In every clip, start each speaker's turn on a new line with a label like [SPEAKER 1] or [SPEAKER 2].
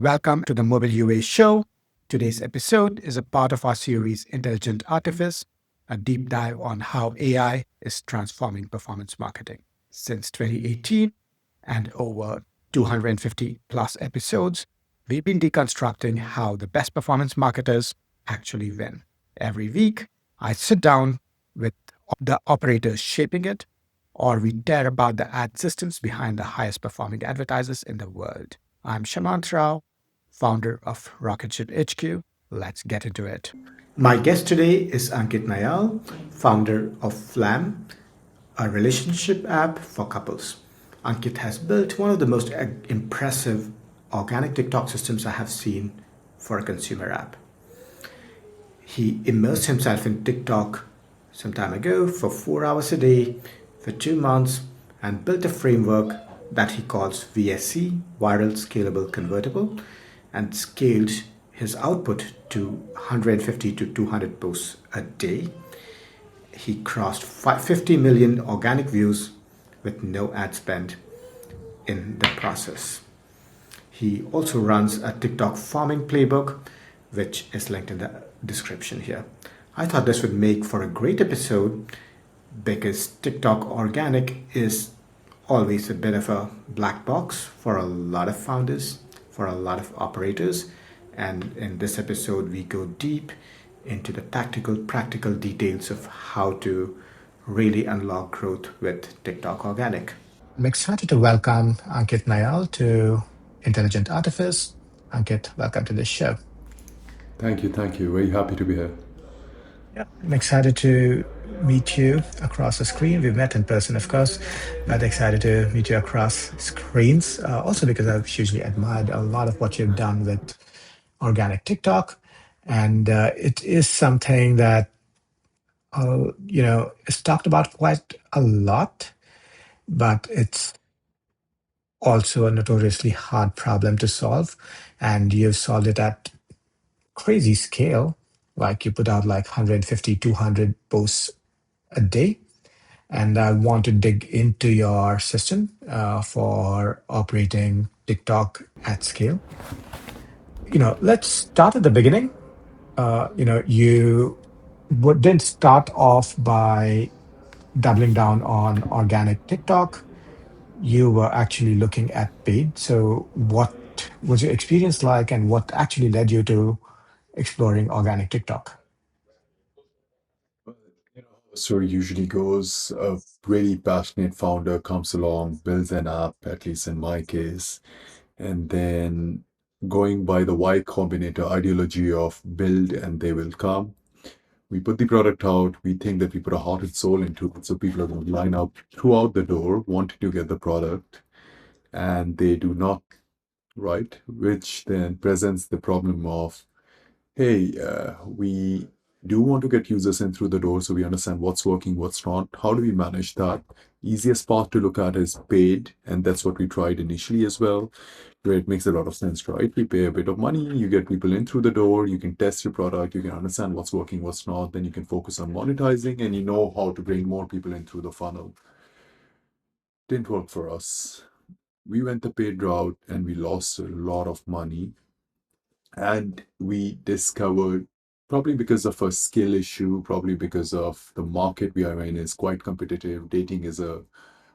[SPEAKER 1] Welcome to the Mobile UA show. Today's episode is a part of our series Intelligent Artifice, a deep dive on how AI is transforming performance marketing. Since 2018 and over 250 plus episodes, we've been deconstructing how the best performance marketers actually win. Every week, I sit down with the operators shaping it, or we tear about the ad systems behind the highest performing advertisers in the world. I'm Shamant Rao, founder of Rocketship HQ. Let's get into it. My guest today is Ankit Nayal, founder of Flamme, a relationship app for couples. Ankit has built one of the most impressive organic TikTok systems I have seen for a consumer app. He immersed himself in TikTok some time ago for 4 hours a day for 2 months and built a framework that he calls VSC, Viral Scalable Convertible, and scaled his output to 150 to 200 posts a day. He crossed 50 million organic views with no ad spend in the process. He also runs a TikTok farming playbook, which is linked in the description here. I thought this would make for a great episode because TikTok organic is always a bit of a black box for a lot of founders, for a lot of operators. And in this episode, we go deep into the tactical, practical details of how to really unlock growth with TikTok organic. I'm excited to welcome Ankit Nayal to Intelligent Artifice. Ankit, welcome to the show.
[SPEAKER 2] Thank you, thank you. Very happy to be here.
[SPEAKER 1] Yeah, I'm excited to meet you across the screen. We've met in person, of course, but excited to meet you across screens. Also, because I've hugely admired a lot of what you've done with organic TikTok, and it is something that is talked about quite a lot, but it's also a notoriously hard problem to solve, and you've solved it at crazy scale. Like you put out like 150, 200 posts a day. And I want to dig into your system for operating TikTok at scale. Let's start at the beginning. You didn't start off by doubling down on organic TikTok. You were actually looking at paid. So, what was your experience like, and what actually led you to exploring organic TikTok?
[SPEAKER 2] Well, how the story usually goes, a really passionate founder comes along, builds an app, at least in my case, and then going by the Y Combinator ideology of build and they will come. We put the product out, we think that we put a heart and soul into it, so people are going to line up throughout the door wanting to get the product, and they do not, right? Which then presents the problem of, hey, we do want to get users in through the door so we understand what's working, what's not. How do we manage that? Easiest path to look at is paid, and that's what we tried initially as well, where it makes a lot of sense, right? We pay a bit of money, you get people in through the door, you can test your product, you can understand what's working, what's not, then you can focus on monetizing, and you know how to bring more people in through the funnel. Didn't work for us. We went the paid route and we lost a lot of money, and we discovered, probably because of a skill issue, probably because of the market we are in is quite competitive. Dating is a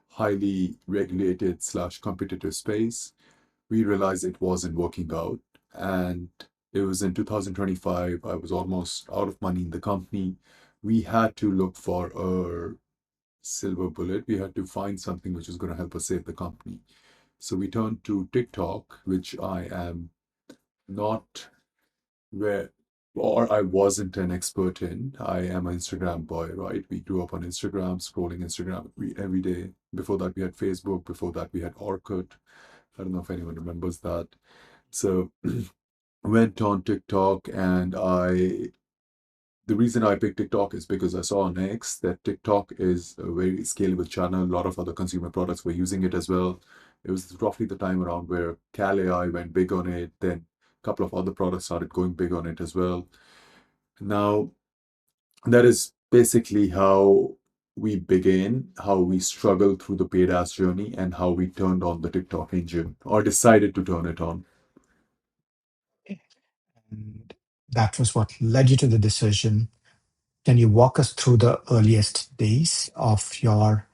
[SPEAKER 2] highly regulated slash competitive space. We realized it wasn't working out. And it was in 2025. I was almost out of money in the company. We had to look for a silver bullet. We had to find something which was going to help us save the company. So we turned to TikTok, which I am not where or I wasn't an expert in. I am an Instagram boy, right? We grew up on Instagram, scrolling Instagram every day. Before that, we had Facebook. Before that, we had Orkut. I don't know if anyone remembers that. So went on TikTok, and the reason I picked TikTok is because I saw on X that TikTok is a very scalable channel. A lot of other consumer products were using it as well. It was roughly the time around where Cal AI went big on it. Then a couple of other products started going big on it as well. Now, that is basically how we began, how we struggled through the paid ads journey, and how we turned on the TikTok engine or decided to turn it on.
[SPEAKER 1] And that was what led you to the decision. Can you walk us through the earliest days of your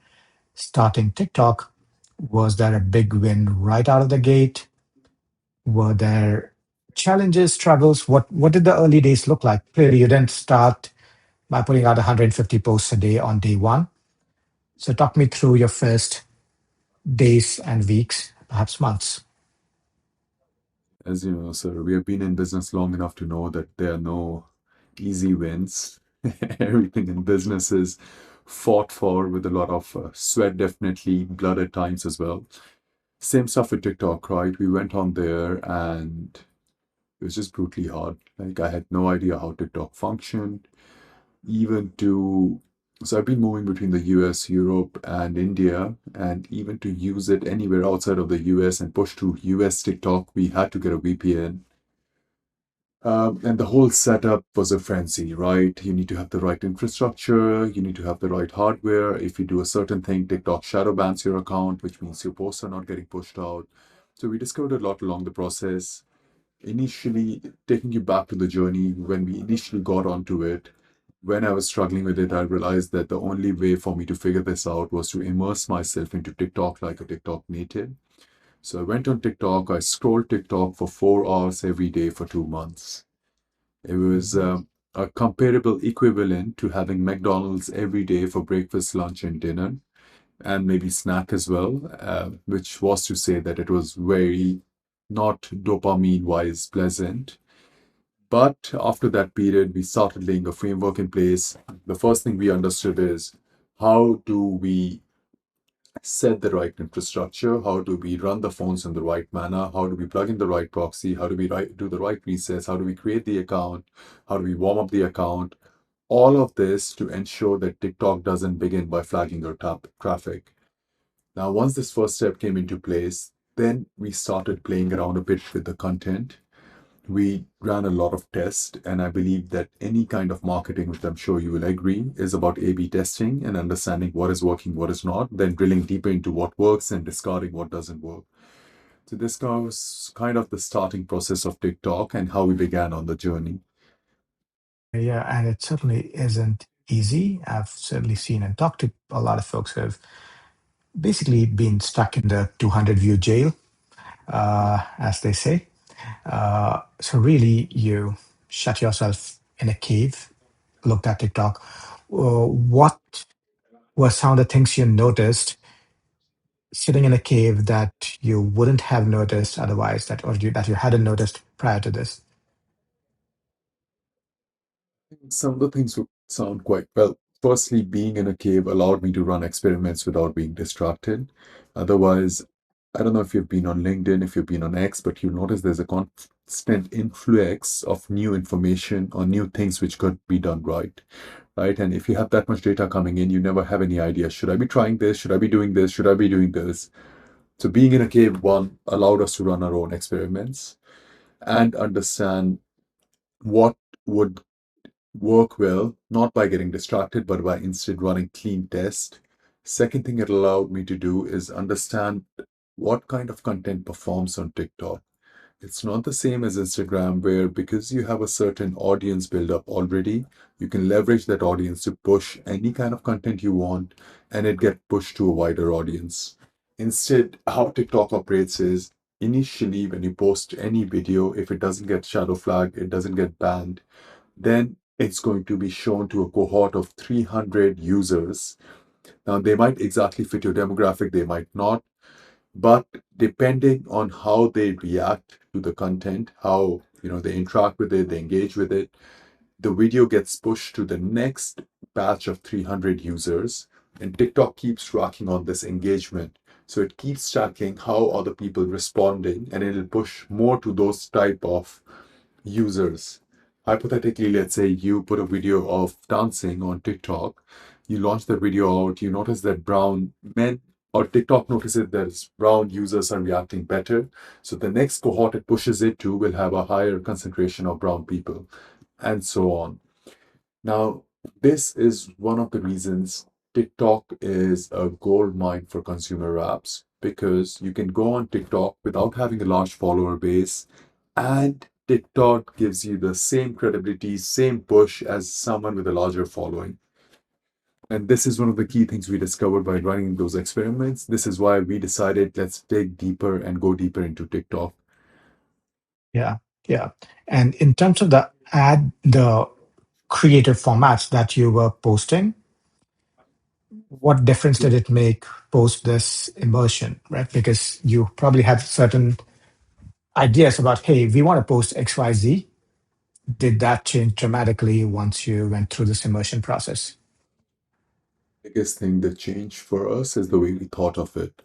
[SPEAKER 1] starting TikTok? Was there a big win right out of the gate? Were there challenges, struggles? What did the early days look like? Clearly, you didn't start by putting out 150 posts a day on day one. So talk me through your first days and weeks, perhaps months.
[SPEAKER 2] As you know, sir, we have been in business long enough to know that there are no easy wins. Everything in business is fought for with a lot of sweat, definitely, blood at times as well. Same stuff with TikTok, right? We went on there and it was just brutally hard. Like, I had no idea how TikTok functioned, even to. So I've been moving between the US, Europe, and India, and even to use it anywhere outside of the US and push to US TikTok, we had to get a VPN. And the whole setup was a frenzy, right? You need to have the right infrastructure, you need to have the right hardware. If you do a certain thing, TikTok shadow bans your account, which means your posts are not getting pushed out. So we discovered a lot along the process. Initially, taking you back to the journey, when we initially got onto it, when I was struggling with it, I realized that the only way for me to figure this out was to immerse myself into TikTok like a TikTok native. So I went on TikTok, I scrolled TikTok for 4 hours every day for 2 months. It was
[SPEAKER 1] Mhm.
[SPEAKER 2] a comparable equivalent to having McDonald's every day for breakfast, lunch, and dinner, and maybe snack as well, which was to say that it was very not dopamine wise pleasant. But after that period, we started laying a framework in place. The first thing we understood is how do we set the right infrastructure? How do we run the phones in the right manner? How do we plug in the right proxy? How do we do the right resets? How do we create the account? How do we warm up the account? All of this to ensure that TikTok doesn't begin by flagging your traffic. Now, once this first step came into place, then we started playing around a bit with the content. We ran a lot of tests, and I believe that any kind of marketing, which I'm sure you will agree, is about A/B testing and understanding what is working, what is not, then drilling deeper into what works and discarding what doesn't work. So this was kind of the starting process of TikTok and how we began on the journey.
[SPEAKER 1] Yeah, and it certainly isn't easy. I've certainly seen and talked to a lot of folks who have basically been stuck in the 200 view jail, as they say. So really, you shut yourself in a cave, looked at TikTok. What were some of the things you noticed sitting in a cave that you wouldn't have noticed otherwise, that you hadn't noticed prior to this?
[SPEAKER 2] Some of the things would sound quite well. Firstly, being in a cave allowed me to run experiments without being distracted. Otherwise, I don't know if you've been on LinkedIn, if you've been on X, but you'll notice there's a constant influx of new information or new things which could be done right. Right. And if you have that much data coming in, you never have any idea. Should I be trying this? Should I be doing this? Should I be doing this? So being in a cave, one, allowed us to run our own experiments and understand what would work well, not by getting distracted, but by instead running clean tests. Second thing it allowed me to do is understand what kind of content performs on TikTok. It's not the same as Instagram, where because you have a certain audience build up already, you can leverage that audience to push any kind of content you want and it get pushed to a wider audience. Instead, how TikTok operates is initially when you post any video, if it doesn't get shadow flagged, it doesn't get banned, then it's going to be shown to a cohort of 300 users. Now, they might exactly fit your demographic, they might not, but depending on how they react to the content, how they interact with it, they engage with it, the video gets pushed to the next batch of 300 users, and TikTok keeps tracking on this engagement. So it keeps tracking how other people responding, and it'll push more to those type of users. Hypothetically, let's say you put a video of dancing on TikTok, you launch the video out, you notice that brown men, or TikTok notices that brown users are reacting better. So the next cohort it pushes it to will have a higher concentration of brown people, and so on. Now, this is one of the reasons TikTok is a gold mine for consumer apps, because you can go on TikTok without having a large follower base and TikTok gives you the same credibility, same push as someone with a larger following. And this is one of the key things we discovered by running those experiments. This is why we decided let's dig deeper and go deeper into TikTok.
[SPEAKER 1] Yeah, yeah. And in terms of the creative formats that you were posting, what difference did it make post this immersion, right? Because you probably had certain ideas about, hey, we want to post XYZ. Did that change dramatically once you went through this immersion process?
[SPEAKER 2] Biggest thing that changed for us is the way we thought of it.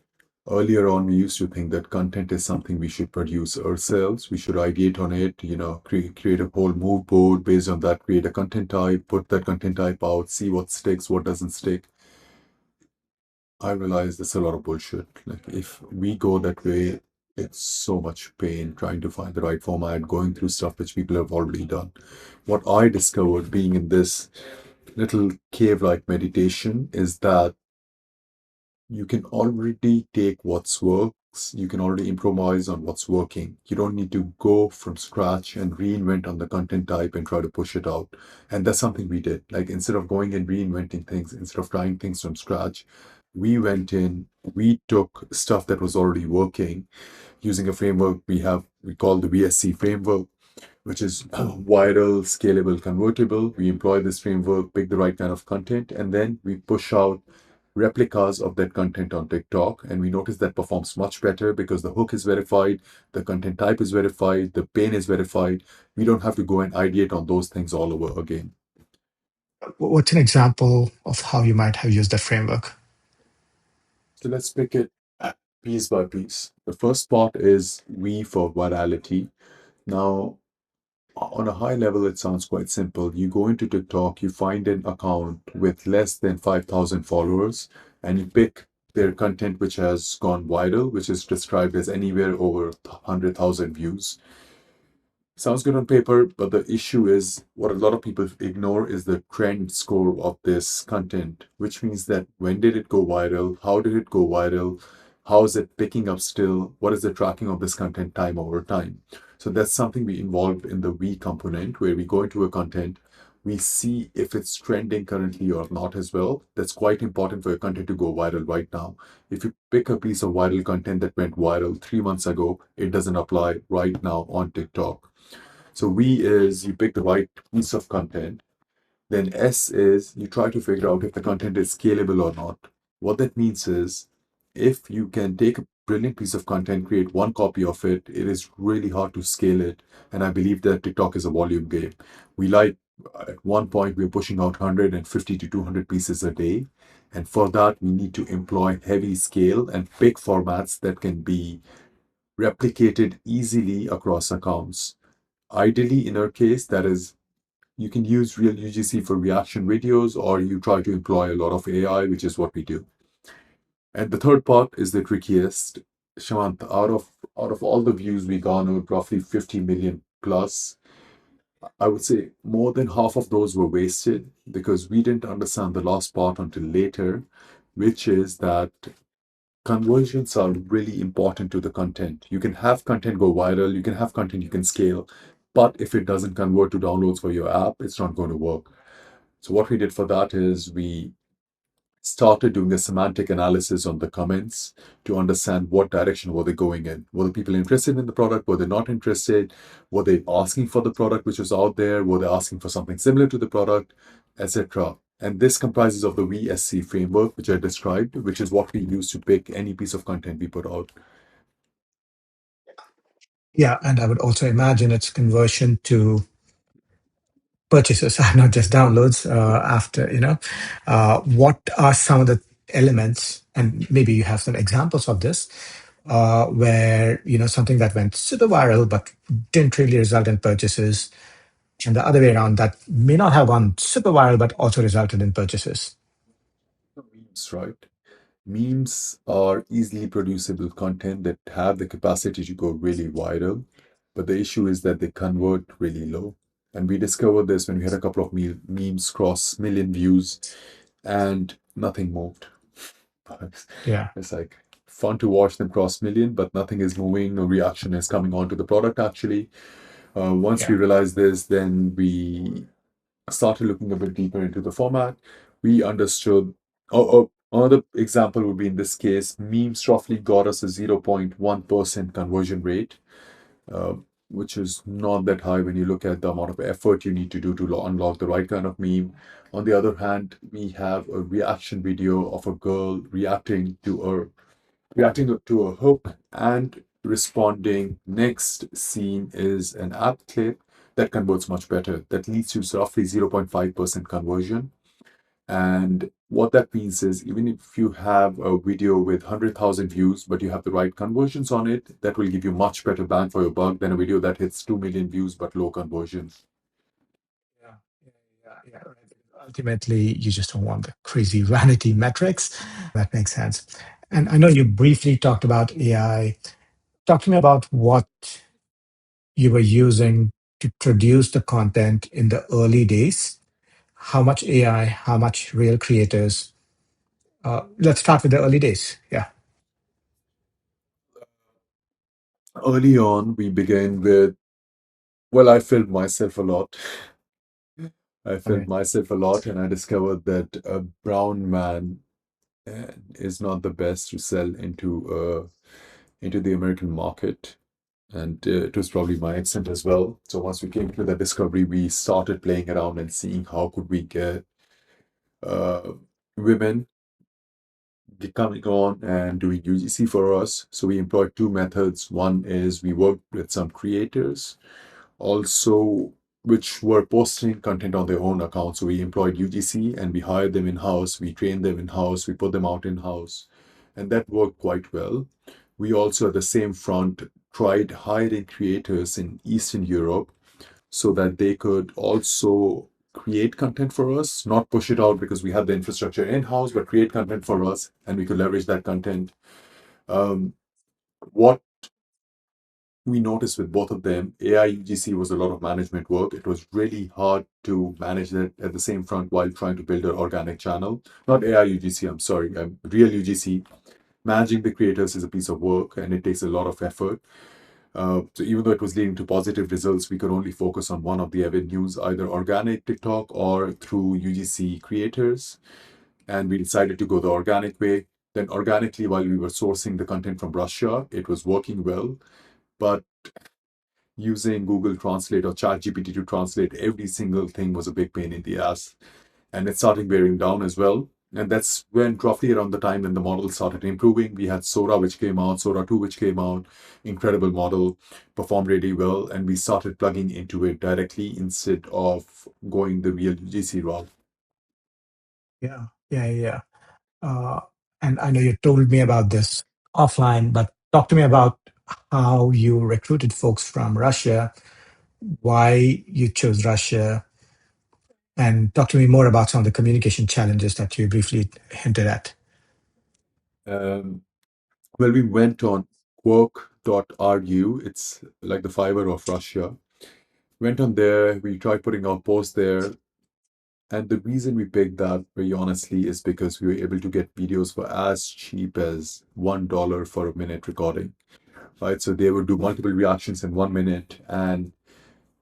[SPEAKER 2] Earlier on, we used to think that content is something we should produce ourselves. We should ideate on it, create a whole mood board based on that, create a content type, put that content type out, see what sticks, what doesn't stick. I realize that's a lot of bullshit. Like, if we go that way, it's so much pain trying to find the right format, going through stuff which people have already done. What I discovered being in this little cave like meditation is that you can already take what's works, you can already improvise on what's working. You don't need to go from scratch and reinvent on the content type and try to push it out. And that's something we did. Like, instead of going and reinventing things, instead of trying things from scratch, we went in, we took stuff that was already working using a framework we call the VSC framework, which is viral, scalable, convertible. We employ this framework, pick the right kind of content, and then we push out replicas of that content on TikTok. And we notice that performs much better because the hook is verified, the content type is verified, the pain is verified. We don't have to go and ideate on those things all over again.
[SPEAKER 1] What's an example of how you might have used that framework?
[SPEAKER 2] So let's pick it piece by piece. The first part is V for virality. Now, on a high level, it sounds quite simple. You go into TikTok, you find an account with less than 5,000 followers, and you pick their content which has gone viral, which is described as anywhere over 100,000 views. Sounds good on paper, but the issue is what a lot of people ignore is the trend score of this content, which means that when did it go viral? How did it go viral? How is it picking up still? What is the tracking of this content time over time? So that's something we involved in the we component where we go into a content, we see if it's trending currently or not as well. That's quite important for your content to go viral right now. If you pick a piece of viral content that went viral 3 months ago, it doesn't apply right now on TikTok. So V is you pick the right piece of content. Then S is you try to figure out if the content is scalable or not. What that means is if you can take a brilliant piece of content, create one copy of it, it is really hard to scale it. And I believe that TikTok is a volume game. We like at one point we are pushing out 150 to 200 pieces a day. And for that, we need to employ heavy scale and big formats that can be replicated easily across accounts. Ideally, in our case, that is, you can use real UGC for reaction videos, or you try to employ a lot of AI, which is what we do. And the third part is the trickiest. Shamant, out of all the views we garnered, roughly 50 million plus, I would say more than half of those were wasted because we didn't understand the last part until later, which is that conversions are really important to the content. You can have content go viral, you can have content you can scale, but if it doesn't convert to downloads for your app, it's not going to work. So what we did for that is we started doing a semantic analysis on the comments to understand what direction were they going in. Were the people interested in the product? Were they not interested? Were they asking for the product which was out there? Were they asking for something similar to the product, etc.? And this comprises of the VSC framework, which I described, which is what we use to pick any piece of content we put out.
[SPEAKER 1] Yeah, and I would also imagine it's conversion to purchases, not just downloads. After what are some of the elements, and maybe you have some examples of this, where something that went super viral but didn't really result in purchases, and the other way around that may not have gone super viral but also resulted in purchases.
[SPEAKER 2] Memes, right? Memes are easily producible content that have the capacity to go really viral, but the issue is that they convert really low. And we discovered this when we had a couple of memes cross million views and nothing moved.
[SPEAKER 1] Yeah.
[SPEAKER 2] It's like fun to watch them cross million, but nothing is moving, no reaction is coming onto the product actually. Once we
[SPEAKER 1] Yeah.
[SPEAKER 2] realized this, then we started looking a bit deeper into the format. We understood. Another example would be in this case, memes roughly got us a 0.1% conversion rate, uh, which is not that high when you look at the amount of effort you need to do to unlock the right kind of meme. On the other hand, we have a reaction video of a girl reacting to a hook and responding. Next scene is an app clip that converts much better. That leads to roughly 0.5% conversion. And what that means is, even if you have a video with 100,000 views, but you have the right conversions on it, that will give you much better bang for your buck than a video that hits 2 million views but low conversion.
[SPEAKER 1] Yeah, yeah. Right. Ultimately, you just don't want the crazy vanity metrics. That makes sense. And I know you briefly talked about AI. Talk to me about what you were using to produce the content in the early days. How much AI, how much real creators? Let's start with the early days. Yeah.
[SPEAKER 2] Early on, we began with, well, I filmed myself a lot. I filmed
[SPEAKER 1] Okay.
[SPEAKER 2] myself a lot, and I discovered that a brown man is not the best to sell into the American market. And it was probably my accent as well. So once we came to that discovery, we started playing around and seeing how could we get uh, women coming on and doing UGC for us. So we employed two methods. One is we worked with some creators, also which were posting content on their own account. So we employed UGC and we hired them in house. We trained them in house. We put them out in house, and that worked quite well. We also, at the same front, tried hiring creators in Eastern Europe so that they could also create content for us, not push it out because we had the infrastructure in house, but create content for us and we could leverage that content. Um, what we noticed with both of them, AI UGC was a lot of management work. It was really hard to manage that at the same front while trying to build an organic channel. Not AI UGC, I'm sorry, real UGC. Managing the creators is a piece of work and it takes a lot of effort. So even though it was leading to positive results, we could only focus on one of the avenues, either organic TikTok or through UGC creators. And we decided to go the organic way. Then organically, while we were sourcing the content from Russia, it was working well. But using Google Translate or ChatGPT to translate every single thing was a big pain in the ass. And it started wearing down as well. And that's when, roughly around the time when the model started improving, we had Sora, which came out, Sora 2, which came out, incredible model, performed really well. And we started plugging into it directly instead of going the real UGC route.
[SPEAKER 1] Yeah. Yeah. Uh, and I know you told me about this offline, but talk to me about how you recruited folks from Russia, why you chose Russia, and talk to me more about some of the communication challenges that you briefly hinted at.
[SPEAKER 2] Um, well, we went on Kwork.ru. It's like the Fiverr of Russia. Went on there, we tried putting our post there. And the reason we picked that, very honestly, is because we were able to get videos for as cheap as $1 for a minute recording, right? So they would do multiple reactions in 1 minute, and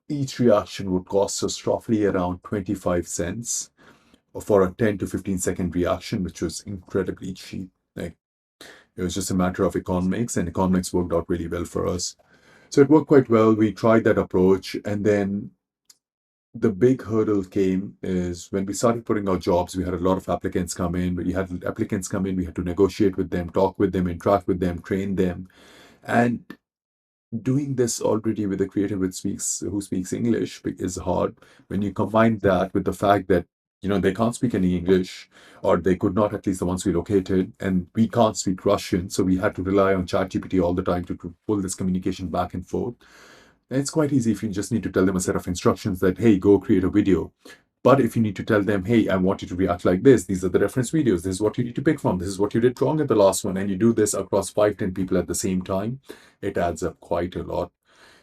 [SPEAKER 2] each reaction would cost us roughly around 25 cents for a 10 to 15-second reaction, which was incredibly cheap. Like, it was just a matter of economics, and economics worked out really well for us. So it worked quite well. We tried that approach, and then the big hurdle came is when we started putting out jobs, we had a lot of applicants come in. When you had applicants come in, we had to negotiate with them, talk with them, interact with them, train them. And doing this already with a creator who speaks English is hard. When you combine that with the fact that they can't speak any English, or they could not, at least the ones we located, and we can't speak Russian, so we had to rely on ChatGPT all the time to pull this communication back and forth. And it's quite easy if you just need to tell them a set of instructions that, hey, go create a video. But if you need to tell them, hey, I want you to react like this, these are the reference videos, this is what you need to pick from, this is what you did wrong at the last one, and you do this across 5, 10 people at the same time, it adds up quite a lot.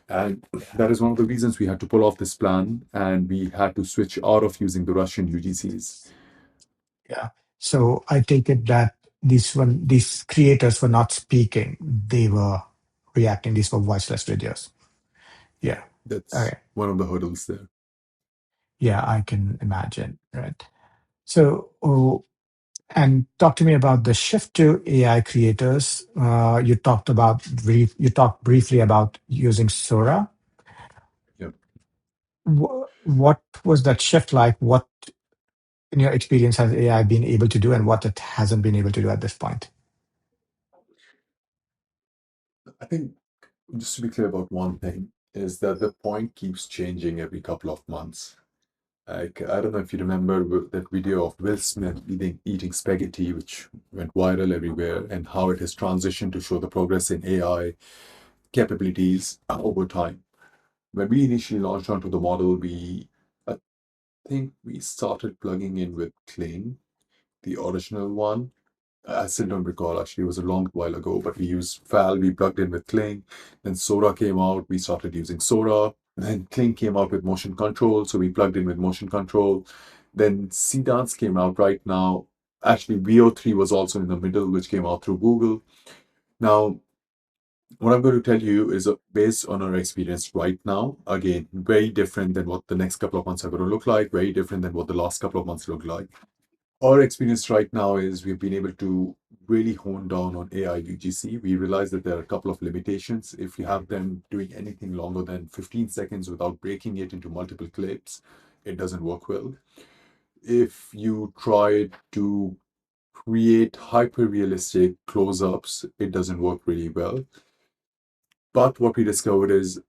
[SPEAKER 2] And that is one of the reasons we had to pull off this plan and we had to switch out of using the Russian UGCs.
[SPEAKER 1] Yeah. So I take it that these creators were not speaking; they were reacting. These were voiceless videos. Yeah.
[SPEAKER 2] That's
[SPEAKER 1] Okay.
[SPEAKER 2] one of the hurdles there.
[SPEAKER 1] Yeah, I can imagine. Right. So, and talk to me about the shift to AI creators. You talked briefly about using Sora.
[SPEAKER 2] Yeah.
[SPEAKER 1] What was that shift like? What, in your experience, has AI been able to do, and what it hasn't been able to do at this point?
[SPEAKER 2] I think just to be clear about one thing is that the point keeps changing every couple of months. Like, I don't know if you remember that video of Will Smith eating spaghetti, which went viral everywhere, and how it has transitioned to show the progress in AI capabilities over time. When we initially launched onto the model, I think we started plugging in with Kling, the original one. I still don't recall, actually, it was a long while ago, but we used FAL, we plugged in with Kling. Then Sora came out, we started using Sora. Then Kling came out with motion control, so we plugged in with motion control. Then Seedance came out right now. Actually, VO3 was also in the middle, which came out through Google. Now, what I'm going to tell you is based on our experience right now. Again, very different than what the next couple of months are going to look like, very different than what the last couple of months look like. Our experience right now is we've been able to really hone down on AI UGC. We realize that there are a couple of limitations. If you have them doing anything longer than 15 seconds without breaking it into multiple clips, it doesn't work well. If you try to create hyper realistic close ups, it doesn't work really well. But what we discovered is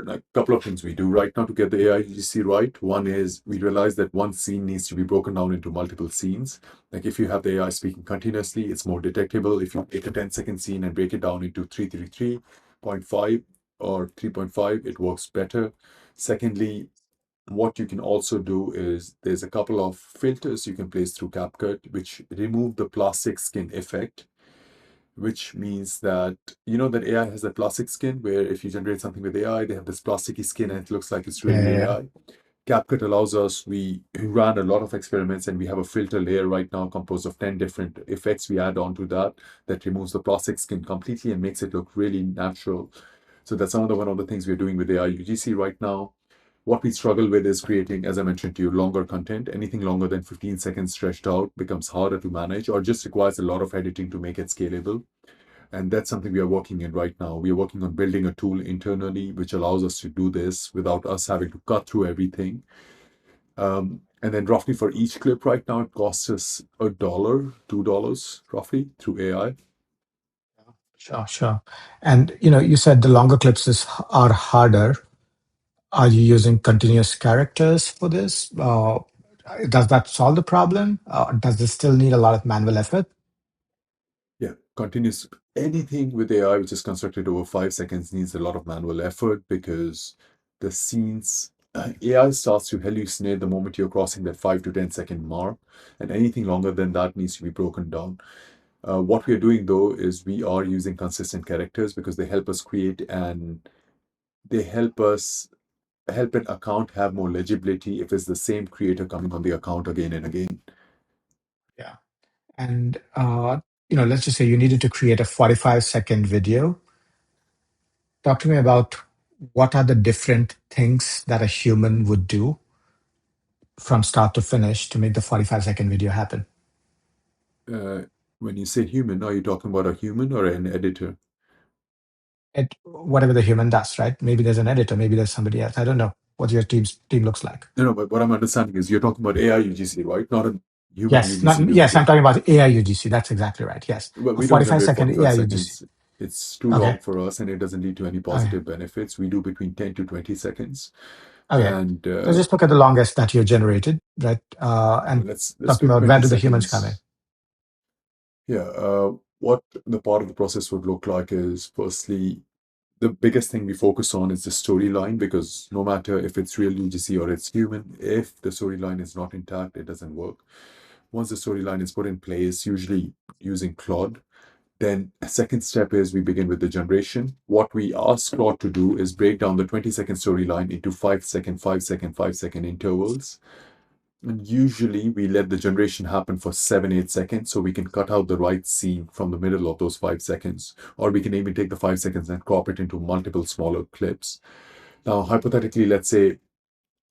[SPEAKER 2] a couple of things we do right now to get the AI UGC right. One is we realize that one scene needs to be broken down into multiple scenes. Like if you have the AI speaking continuously, it's more detectable. If you take a 10-second scene and break it down into 333.5 or 3.5, it works better. Secondly, what you can also do is there's a couple of filters you can place through CapCut, which remove the plastic skin effect, which means that you know that AI has a plastic skin where if you generate something with AI, they have this plasticky skin and it looks like it's
[SPEAKER 1] Yeah,
[SPEAKER 2] really
[SPEAKER 1] yeah, yeah.
[SPEAKER 2] AI. CapCut allows us, we ran a lot of experiments and we have a filter layer right now composed of 10 different effects we add on to that that removes the plastic skin completely and makes it look really natural. So that's one of the things we're doing with AI UGC right now. What we struggle with is creating, as I mentioned to you, longer content. Anything longer than 15 seconds stretched out becomes harder to manage or just requires a lot of editing to make it scalable. And that's something we are working in right now. We are working on building a tool internally which allows us to do this without us having to cut through everything. And then roughly for each clip right now, it costs us $1, $2 roughly through AI.
[SPEAKER 1] Sure, sure. And you said the longer clips are harder. Are you using continuous characters for this? Does that solve the problem? Does this still need a lot of manual effort?
[SPEAKER 2] Yeah, continuous anything with AI which is constructed over 5 seconds needs a lot of manual effort because the scenes AI starts to hallucinate the moment you're crossing that 5 to 10 second mark, and anything longer than that needs to be broken down. What we are doing though is we are using consistent characters because they help us create and they help an account have more legibility if it's the same creator coming on the account again and again.
[SPEAKER 1] Yeah. And let's just say you needed to create a 45-second video. Talk to me about what are the different things that a human would do from start to finish to make the 45-second video happen.
[SPEAKER 2] Uh, when you say human, are you talking about a human or an editor?
[SPEAKER 1] Whatever the human does, right? Maybe there's an editor, maybe there's somebody else. I don't know what your team looks like.
[SPEAKER 2] No, no, but what I'm understanding is you're talking about AI UGC, right? Not a human
[SPEAKER 1] Yes,
[SPEAKER 2] UGC doing
[SPEAKER 1] yes, I'm
[SPEAKER 2] it.
[SPEAKER 1] talking about AI UGC. That's exactly right. Yes,
[SPEAKER 2] Well,
[SPEAKER 1] a
[SPEAKER 2] we don't generate
[SPEAKER 1] 45-second
[SPEAKER 2] 45
[SPEAKER 1] AI UGC.
[SPEAKER 2] seconds. It's too
[SPEAKER 1] Okay,
[SPEAKER 2] long for us and it doesn't lead to any
[SPEAKER 1] okay,
[SPEAKER 2] positive benefits. We do between 10 to 20 seconds.
[SPEAKER 1] okay.
[SPEAKER 2] And
[SPEAKER 1] Let's just look at the longest that you generated, right? And
[SPEAKER 2] let's
[SPEAKER 1] talking
[SPEAKER 2] do
[SPEAKER 1] about where
[SPEAKER 2] 20
[SPEAKER 1] do the humans come in?
[SPEAKER 2] seconds. Yeah, what the part of the process would look like is firstly, the biggest thing we focus on is the storyline because no matter if it's real UGC or it's human, if the storyline is not intact, it doesn't work. Once the storyline is put in place, usually using Claude, then a second step is we begin with the generation. What we ask Claude to do is break down the 20-second storyline into 5 second, 5 second, 5 second intervals. And usually we let the generation happen for 7, 8 seconds so we can cut out the right scene from the middle of those 5 seconds. Or we can even take the 5 seconds and crop it into multiple smaller clips. Now, hypothetically, let's say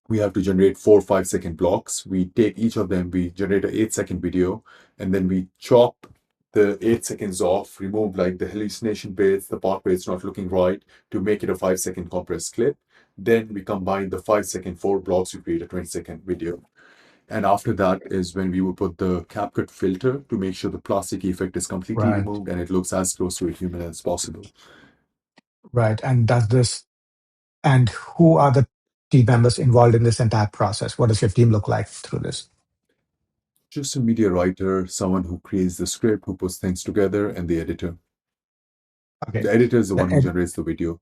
[SPEAKER 2] we have to generate 4 5 second blocks. We take each of them, we generate an 8 second video, and then we chop the 8 seconds off, remove like the hallucination bits, the part where it's not looking right, to make it a 5 second compressed clip. Then we combine the 5 second four blocks to create a 20 second video. And after that is when we will put the CapCut filter to make sure the plastic effect is completely
[SPEAKER 1] Right.
[SPEAKER 2] removed and it looks as close to a human as possible.
[SPEAKER 1] Right. And does this, and who are the team members involved in this entire process? What does your team look like through this?
[SPEAKER 2] Just a media writer, someone who creates the script, who puts things together, and the editor.
[SPEAKER 1] Okay.
[SPEAKER 2] The editor is the
[SPEAKER 1] The
[SPEAKER 2] one who generates the video.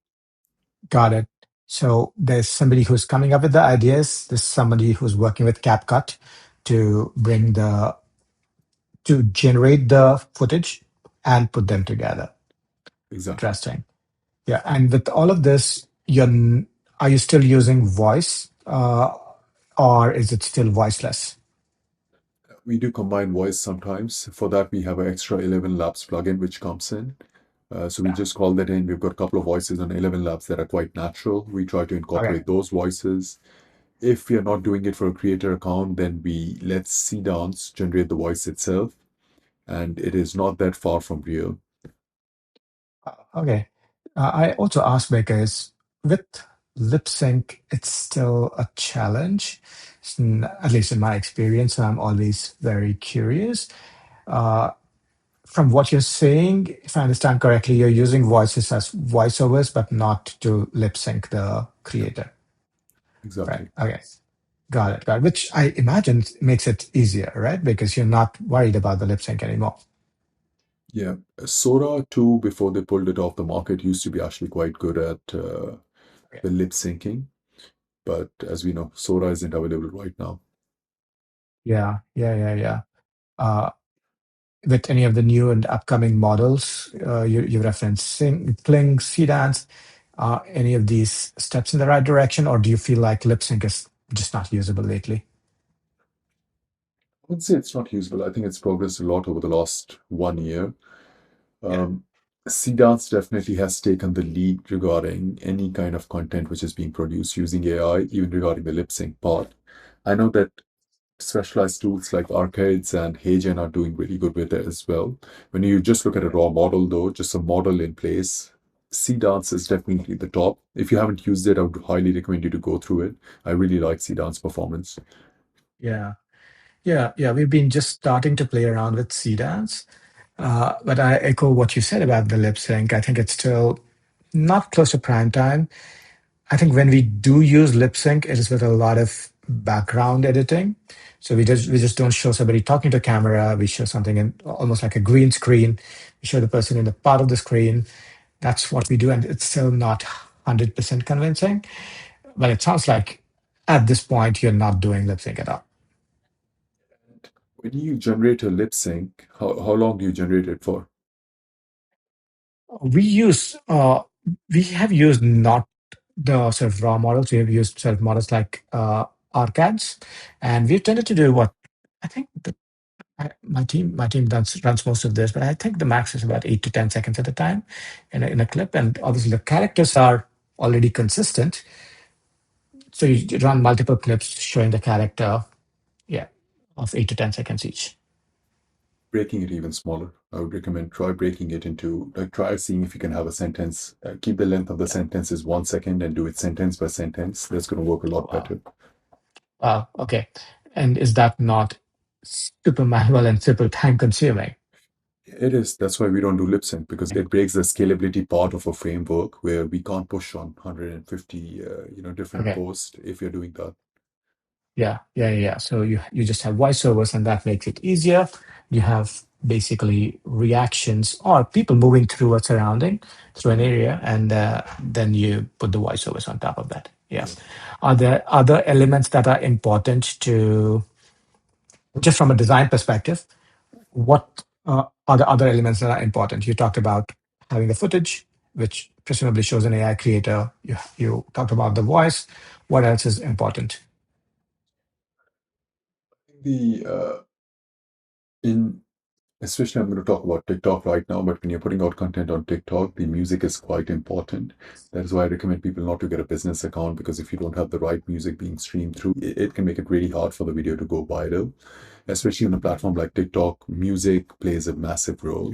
[SPEAKER 1] Got it. So there's somebody who's coming up with the ideas. There's somebody who's working with CapCut to bring the to generate the footage and put them together.
[SPEAKER 2] Exactly.
[SPEAKER 1] Interesting. Yeah. And with all of this, are you still using voice, or is it still voiceless?
[SPEAKER 2] We do combine voice sometimes. For that, we have an extra 11 Labs plugin which comes in. So we
[SPEAKER 1] Yeah.
[SPEAKER 2] just call that in. We've got a couple of voices on 11 Labs that are quite natural. We try to
[SPEAKER 1] Okay.
[SPEAKER 2] incorporate those voices. If we are not doing it for a creator account, then we let Seedance generate the voice itself, and it is not that far from real.
[SPEAKER 1] Okay. I also asked because with lip sync, it's still a challenge, at least in my experience. So I'm always very curious. Uh, from what you're saying, if I understand correctly, you're using voices as voiceovers, but not to lip sync the
[SPEAKER 2] Yeah,
[SPEAKER 1] creator. Right.
[SPEAKER 2] exactly.
[SPEAKER 1] Okay. Got it. Got it. Which I imagine makes it easier, right? Because you're not worried about the lip sync anymore.
[SPEAKER 2] Yeah. Sora 2, before they pulled it off the market, used to be actually quite good at
[SPEAKER 1] Okay.
[SPEAKER 2] the lip syncing. But as we know, Sora isn't available right now.
[SPEAKER 1] Yeah. Yeah. Yeah. Yeah. Uh, with any of the new and upcoming models, you referenced Kling, Seedance, any of these steps in the right direction, or do you feel like lip sync is just not usable lately?
[SPEAKER 2] I would say it's not usable. I think it's progressed a lot over the last 1 year.
[SPEAKER 1] Yeah.
[SPEAKER 2] Um, Seedance definitely has taken the lead regarding any kind of content which is being produced using AI, even regarding the lip sync part. I know that specialized tools like Arcades and HeyGen are doing really good with it as well. When you just look at a raw model, though, just a model in place, Seedance is definitely the top. If you haven't used it, I would highly recommend you to go through it. I really like Seedance performance.
[SPEAKER 1] Yeah. Yeah. Yeah. We've been just starting to play around with Seedance. But I echo what you said about the lip sync. I think it's still not close to prime time. I think when we do use lip sync, it is with a lot of background editing. So we just don't show somebody talking to camera. We show something in almost like a green screen. We show the person in the part of the screen. That's what we do, and it's still not 100% convincing. But it sounds like at this point you're not doing lip sync at all.
[SPEAKER 2] When you generate a lip sync, how long do you generate it for?
[SPEAKER 1] We use we have used not the sort of raw models. We have used sort of models like arcads, and we've tended to do what I think my team runs most of this, but I think the max is about 8 to 10 seconds at a time in a clip, and obviously the characters are already consistent. So you run multiple clips showing the character, yeah, of 8 to 10 seconds each.
[SPEAKER 2] Breaking it even smaller. I would recommend try breaking it into, like, try seeing if you can have a sentence. Keep the length of the
[SPEAKER 1] Yeah.
[SPEAKER 2] sentence is 1 second and do it sentence by sentence. That's going to work a
[SPEAKER 1] Oh,
[SPEAKER 2] lot
[SPEAKER 1] wow.
[SPEAKER 2] better.
[SPEAKER 1] Wow. Okay. And is that not super manual and super time consuming?
[SPEAKER 2] It is. That's why we don't do lip sync because it breaks the scalability part of a framework where we can't push on 150, different
[SPEAKER 1] Okay.
[SPEAKER 2] posts if you're doing that.
[SPEAKER 1] Yeah. Yeah. Yeah. So you just have voiceovers, and that makes it easier. You have basically reactions or people moving through a surrounding, through an
[SPEAKER 2] Yeah,
[SPEAKER 1] area, and then you put the voiceovers on top of that. Yeah.
[SPEAKER 2] yeah.
[SPEAKER 1] Are there other elements that are important to, just from a design perspective? What are the other elements that are important? You talked about having the footage, which presumably shows an AI creator. You talked about the voice. What else is important?
[SPEAKER 2] The in Especially, I'm going to talk about TikTok right now, but when you're putting out content on TikTok, the music is quite important. That is why I recommend people not to get a business account, because if you don't have the right music being streamed through, it can make it really hard for the video to go viral. Especially on a platform like TikTok, music plays a massive role.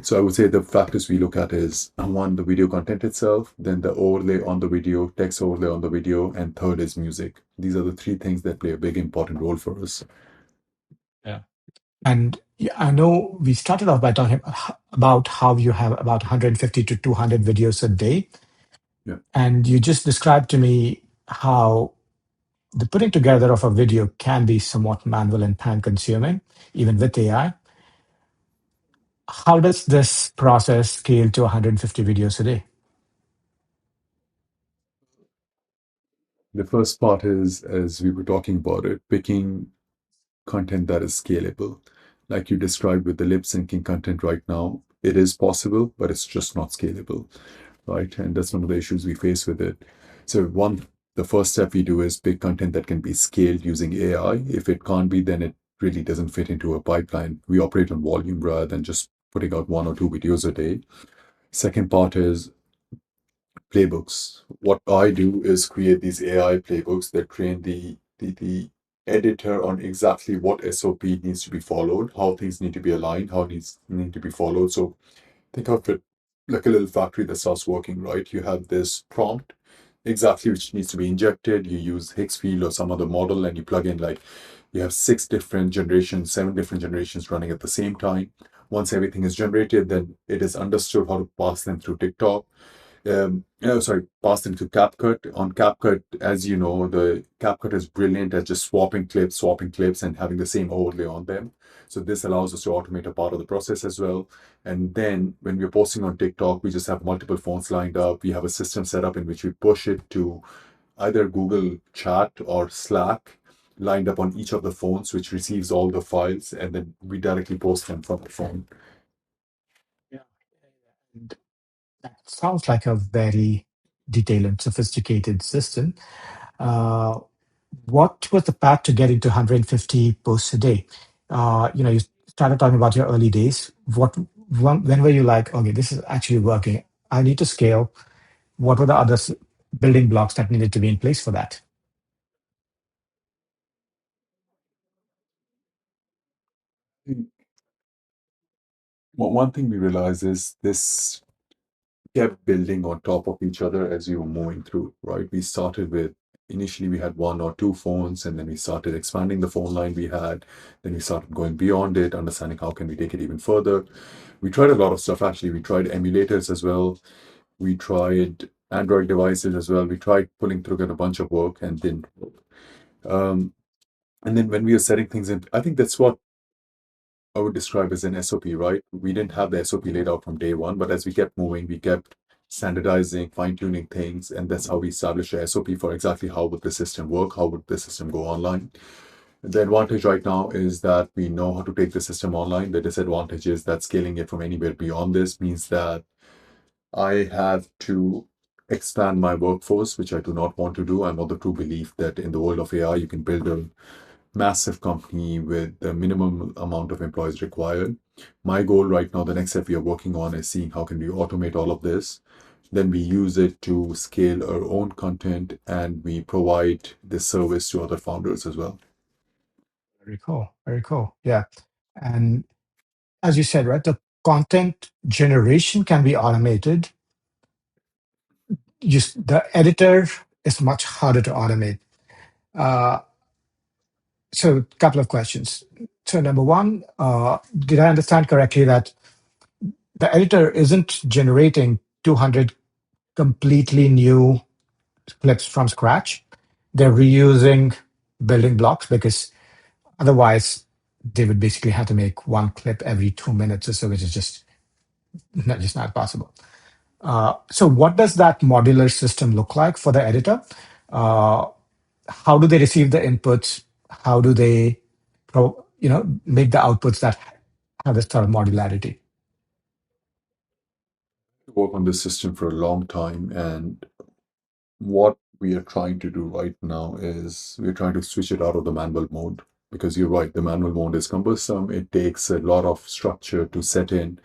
[SPEAKER 2] So I would say the factors we look at is one, the video content itself, then the overlay on the video, text overlay on the video, and third is music. These are the three things that play a big important role for us.
[SPEAKER 1] Yeah. And yeah, I know we started off by talking about how you have about 150 to 200 videos a day.
[SPEAKER 2] Yeah.
[SPEAKER 1] And you just described to me how the putting together of a video can be somewhat manual and time consuming, even with AI. How does this process scale to 150 videos a day?
[SPEAKER 2] The first part is, as we were talking about it, picking content that is scalable. Like you described with the lip syncing content right now, it is possible, but it's just not scalable, right? And that's one of the issues we face with it. So the first step we do is pick content that can be scaled using AI. If it can't be, then it really doesn't fit into a pipeline. We operate on volume rather than just putting out one or two videos a day. Second part is playbooks. What I do is create these AI playbooks that train the editor on exactly what SOP needs to be followed, how things need to be aligned, how needs need to be followed. So think of it like a little factory that starts working, right? You have this prompt, exactly which needs to be injected. You use Higgsfield or some other model, and you plug in like you have six different generations, seven different generations running at the same time. Once everything is generated, then it is understood how to pass them through TikTok. Pass them to CapCut. On CapCut, as you know, the CapCut is brilliant at just swapping clips, and having the same overlay on them. So this allows us to automate a part of the process as well. And then when we're posting on TikTok, we just have multiple phones lined up. We have a system set up in which we push it to either Google Chat or Slack lined up on each of the phones, which receives all the files, and then we directly post them from the phone.
[SPEAKER 1] Yeah. And that sounds like a very detailed and sophisticated system. Uh, what was the path to getting to 150 posts a day? You started talking about your early days. When were you like, okay, this is actually working? I need to scale. What were the other building blocks that needed to be in place for that?
[SPEAKER 2] One thing we realize is this kept building on top of each other as we were moving through, right? Initially we had one or two phones, and then we started expanding the phone line we had. Then we started going beyond it, understanding how can we take it even further. We tried a lot of stuff actually. We tried emulators as well. We tried Android devices as well. We tried pulling together a bunch of work and didn't work. Um, and then when we were setting things in, I think that's what I would describe as an SOP, right? We didn't have the SOP laid out from day one, but as we kept moving, we kept standardizing, fine-tuning things, and that's how we established a SOP for exactly how would the system work, how would the system go online. The advantage right now is that we know how to take the system online. The disadvantage is that scaling it from anywhere beyond this means that I have to expand my workforce, which I do not want to do. I'm of the true belief that in the world of AI, you can build a massive company with the minimum amount of employees required. My goal right now, the next step we are working on is seeing how can we automate all of this. Then we use it to scale our own content, and we provide this service to other founders as well.
[SPEAKER 1] Very cool. Very cool. Yeah. And as you said, right, the content generation can be automated. Just the editor is much harder to automate. Uh, so, a couple of questions. So, number one, did I understand correctly that the editor isn't generating 200 completely new clips from scratch? They're reusing building blocks because otherwise they would basically have to make one clip every 2 minutes or so, which is just not possible. So, what does that modular system look like for the editor? Uh, how do they receive the inputs? How do they, make the outputs that have this sort of modularity?
[SPEAKER 2] Work on this system for a long time, and what we are trying to do right now is we're trying to switch it out of the manual mode. because you're right, the manual mode is cumbersome. It takes a lot of structure to set in.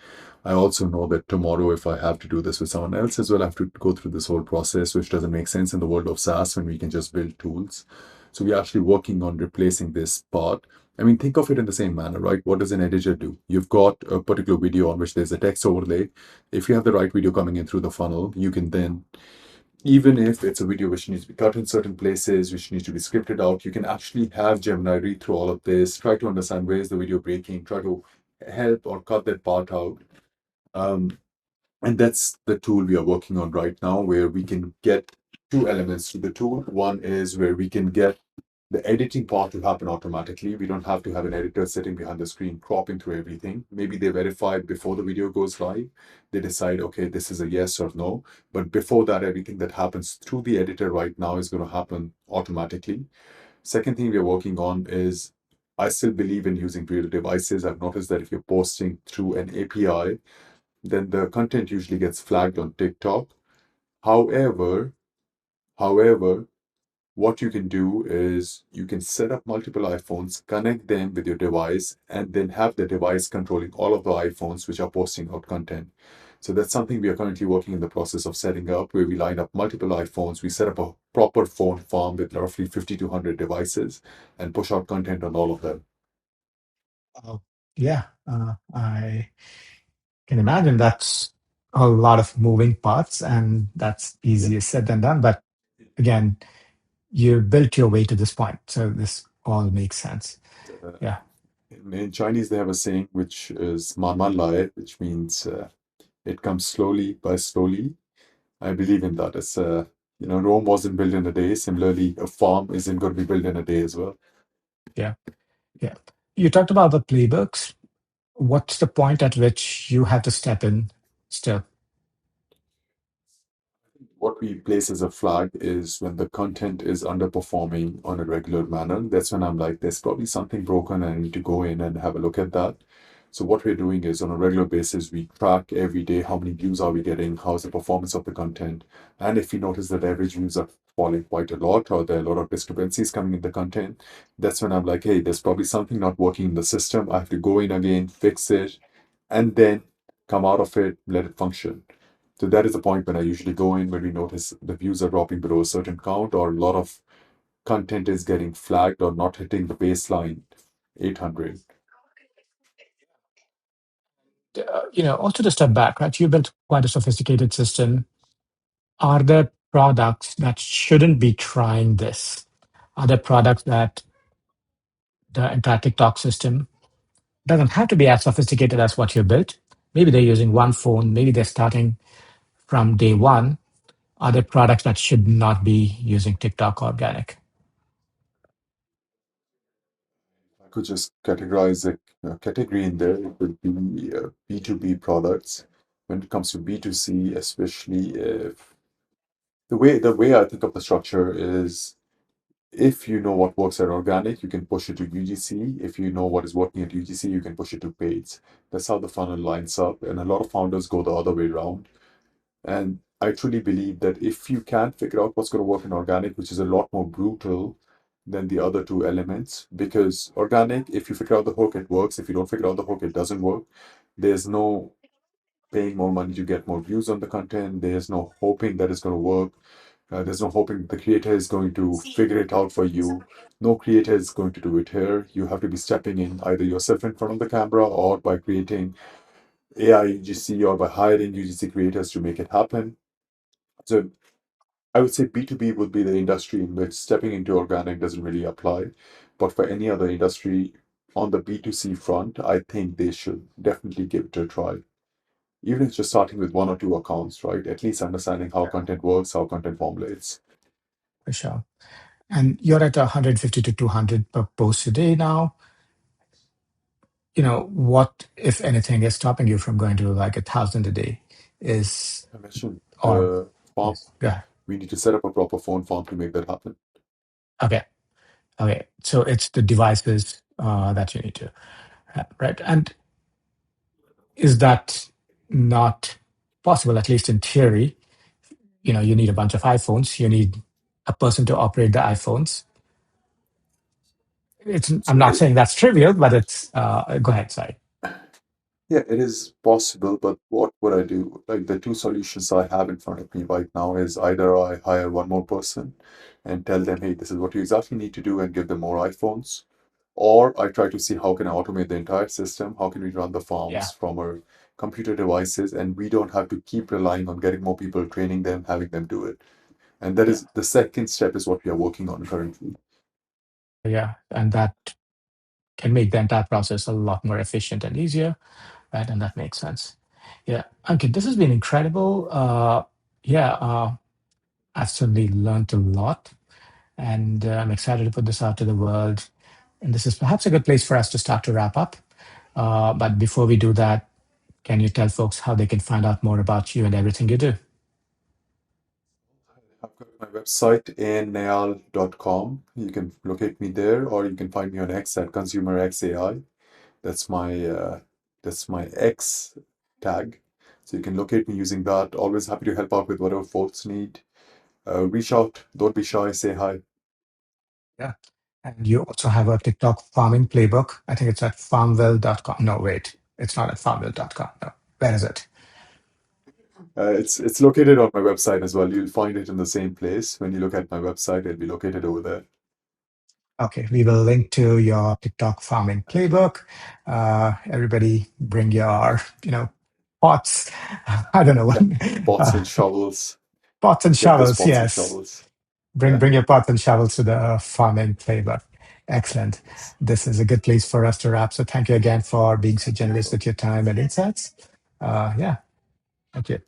[SPEAKER 2] I also know that tomorrow, if I have to do this with someone else as well, I have to go through this whole process, which doesn't make sense in the world of SaaS when we can just build tools. So we're actually working on replacing this part. I mean, think of it in the same manner, right? What does an editor do? You've got a particular video on which there's a text overlay. If you have the right video coming in through the funnel, you can then, even if it's a video which needs to be cut in certain places, which needs to be scripted out, you can actually have Gemini read through all of this, try to understand where is the video breaking, try to help or cut that part out. Um, and that's the tool we are working on right now, where we can get two elements to the tool. One is where we can get the editing part to happen automatically. We don't have to have an editor sitting behind the screen cropping through everything. Maybe they verify it before the video goes live. They decide, okay, this is a yes or no. But before that, everything that happens through the editor right now is going to happen automatically. Second thing we're working on is, I still believe in using real devices. I've noticed that if you're posting through an API, then the content usually gets flagged on TikTok. However, however, what you can do is you can set up multiple iPhones, connect them with your device, and then have the device controlling all of the iPhones which are posting out content. So that's something we are currently working in the process of setting up, where we line up multiple iPhones, we set up a proper phone farm with roughly 50 to 100 devices and push out content on all of them.
[SPEAKER 1] Oh, yeah, I can imagine that's a lot of moving parts, and that's
[SPEAKER 2] Yeah.
[SPEAKER 1] easier said than done. But again, you built your way to this point, so this all makes sense.
[SPEAKER 2] Uh,
[SPEAKER 1] Yeah,
[SPEAKER 2] in Chinese, they have a saying which is "man man lai," which means it comes slowly by slowly. I believe in that. It's Rome wasn't built in a day. Similarly, a farm isn't going to be built in a day as well.
[SPEAKER 1] yeah, yeah. You talked about the playbooks. What's the point at which you have to step in still?
[SPEAKER 2] What we place as a flag is when the content is underperforming on a regular manner. That's when I'm like, there's probably something broken and I need to go in and have a look at that. So what we're doing is, on a regular basis, we track every day how many views are we getting, how's the performance of the content. And if we notice that average views are falling quite a lot, or there are a lot of discrepancies coming in the content, that's when I'm like, hey, there's probably something not working in the system. I have to go in again, fix it, and then come out of it, let it function. So that is the point when I usually go in, when we notice the views are dropping below a certain count, or a lot of content is getting flagged or not hitting the baseline 800.
[SPEAKER 1] Also to step back, right? You built quite a sophisticated system. Are there products that shouldn't be trying this? Are there products that the entire TikTok system doesn't have to be as sophisticated as what you built? Maybe they're using one phone, maybe they're starting from day one. Are there products that should not be using TikTok organic?
[SPEAKER 2] I could just categorize a category in there. It would be B2B products. When it comes to B2C, especially if the way I think of the structure is, if you know what works at organic, you can push it to UGC. If you know what is working at UGC, you can push it to paids. That's how the funnel lines up. And a lot of founders go the other way around. And I truly believe that if you can figure out what's going to work in organic, which is a lot more brutal than the other two elements, because organic, if you figure out the hook, it works. If you don't figure out the hook, it doesn't work. There's no paying more money to get more views on the content. There's no hoping that it's going to work. There's no hoping the creator is going to figure it out for you. No creator is going to do it here. You have to be stepping in either yourself in front of the camera, or by creating AI UGC, or by hiring UGC creators to make it happen. So I would say B2B would be the industry in which stepping into organic doesn't really apply. But for any other industry on the B2C front, I think they should definitely give it a try. Even if it's just starting with one or two accounts, right? At least understanding how content works, how content formulates.
[SPEAKER 1] For sure. And you're at 150 to 200 per post a day now. What, if anything, is stopping you from going to like 1,000 a day? Is
[SPEAKER 2] I mentioned
[SPEAKER 1] or
[SPEAKER 2] the farm.
[SPEAKER 1] Yes, yeah.
[SPEAKER 2] We need to set up a proper phone farm to make that happen.
[SPEAKER 1] Okay, okay. So it's the devices that you need to have, right? And is that not possible? At least in theory, you need a bunch of iPhones. You need a person to operate the iPhones. I'm
[SPEAKER 2] So
[SPEAKER 1] not saying that's trivial, but it's, go ahead, sorry.
[SPEAKER 2] yeah, it is possible, but what would I do? Like the two solutions I have in front of me right now is either I hire one more person and tell them, hey, this is what you exactly need to do and give them more iPhones, or I try to see how can I automate the entire system? How can we run the
[SPEAKER 1] Yeah,
[SPEAKER 2] farms from our computer devices and we don't have to keep relying on getting more people, training them, having them do it. And that
[SPEAKER 1] yeah,
[SPEAKER 2] is the second step is what we are working on currently.
[SPEAKER 1] yeah. And that can make the entire process a lot more efficient and easier, right? And that makes sense. Yeah, Ankit, this has been incredible. Yeah, I've certainly learned a lot, and I'm excited to put this out to the world. And this is perhaps a good place for us to start to wrap up. But before we do that, can you tell folks how they can find out more about you and everything you do?
[SPEAKER 2] I've got my website annayal.com. You can locate me there, or you can find me on X at consumerxai. That's my X tag. So you can locate me using that. Always happy to help out with whatever folks need. Reach out. Don't be shy. Say hi.
[SPEAKER 1] Yeah. And you also have a TikTok farming playbook. I think it's at farmville.com. No, wait, it's not at farmville.com. No. Where is it?
[SPEAKER 2] It's located on my website as well. You'll find it in the same place. When you look at my website, it'll be located over there.
[SPEAKER 1] Okay, we will link to your TikTok farming playbook. Everybody bring your, pots. I don't know,
[SPEAKER 2] Yeah, pots
[SPEAKER 1] uh,
[SPEAKER 2] and shovels.
[SPEAKER 1] pots and
[SPEAKER 2] Get those
[SPEAKER 1] shovels.
[SPEAKER 2] pots and
[SPEAKER 1] Yes,
[SPEAKER 2] shovels.
[SPEAKER 1] bring
[SPEAKER 2] Yeah.
[SPEAKER 1] bring your pots and shovels to the farming playbook. Excellent.
[SPEAKER 2] Yes.
[SPEAKER 1] This is a good place for us to wrap. So thank you again for being so generous with your time and insights. Yeah, thank you.